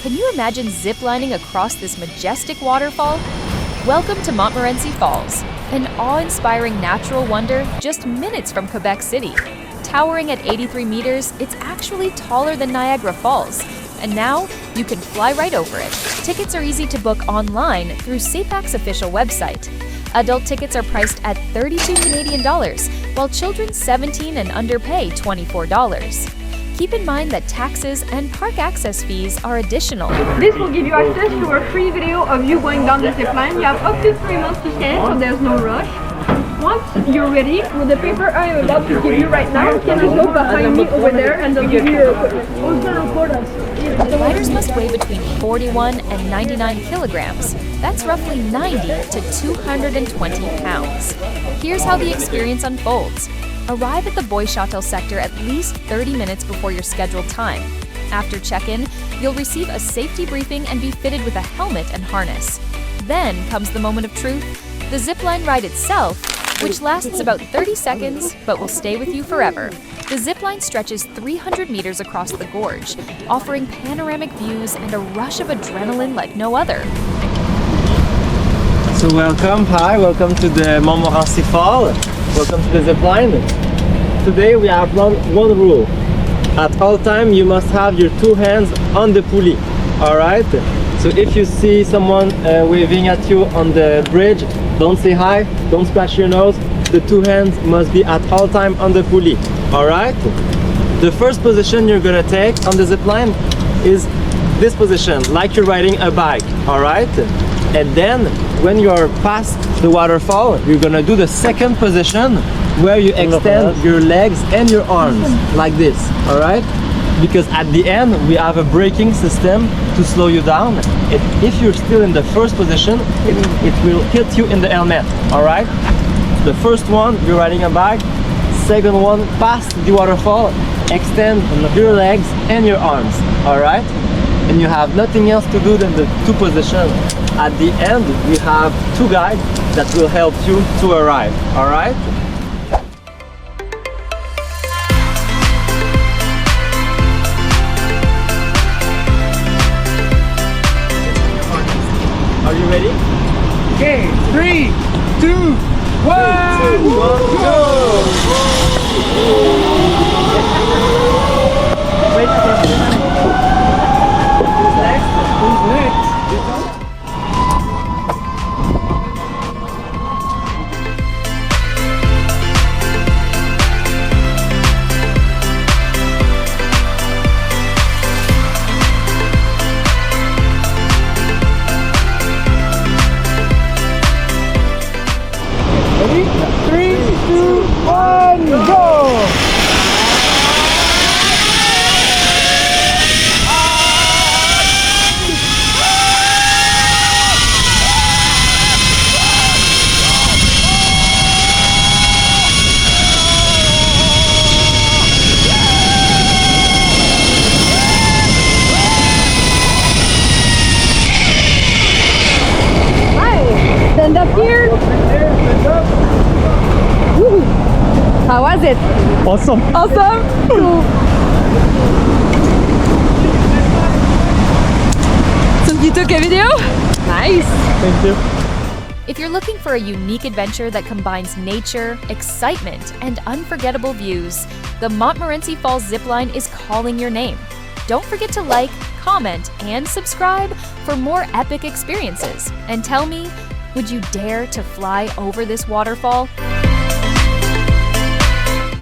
Can you imagine ziplining across this majestic waterfall? Welcome to Montmorency Falls, an awe-inspiring natural wonder just minutes from Quebec City. Towering at 83 meters, it's actually taller than Niagara Falls. And now, you can fly right over it. Tickets are easy to book online through CEPAC's official website. Adult tickets are priced at $32 Canadian, while children 17 and under pay $24. Keep in mind that taxes and park access fees are additional. This will give you access to a free video of you going down the zip line. You have up to 3 months to scan it, so there's no rush. Once you're ready, with the paper I am about to give you right now, you can just go behind me over there and they'll give you your equipment. Gliders must weigh between 41 and 99 kilograms. That's roughly 90 to 220 pounds. Here's how the experience unfolds. Arrive at the Bois Chatel sector at least 30 minutes before your scheduled time. After check-in, you'll receive a safety briefing and be fitted with a helmet and harness. Then comes the moment of truth, the zipline ride itself, which lasts about 30 seconds but will stay with you forever. The zipline stretches 300 meters across the gorge, offering panoramic views and a rush of adrenaline like no other. So welcome to the Montmorency Falls. Welcome to the zipline. Today we have one rule. At all time you must have your 2 hands on the pulley. Alright? So if you see someone waving at you on the bridge, don't say hi, don't scratch your nose. The 2 hands must be at all time on the pulley. Alright? The first position you're gonna take on the zipline is this position, like you're riding a bike. Alright? And then when you are past the waterfall, you're gonna do the second position where you extend your legs and your arms like this. Alright? Because at the end we have a braking system to slow you down. If you're still in the first position, it will hit you in the helmet. Alright? The first one, you're riding a bike. Second one, past the waterfall, extend your legs and your arms. Alright? And you have nothing else to do than the 2 positions. At the end, we have 2 guides that will help you to arrive. Alright? Are you ready? Okay, 3, 2, 1, go! Wait a minute. Who's next? Who's next? Ready? 3, 2, 1, go! Stand up here. Woo. How was it? Awesome. Awesome. Cool. So you took a video? Nice. Thank you. If you're looking for a unique adventure that combines nature, excitement, and unforgettable views, the Montmorency Falls zipline is calling your name. Don't forget to like, comment, and subscribe for more epic experiences. And tell me, would you dare to fly over this waterfall?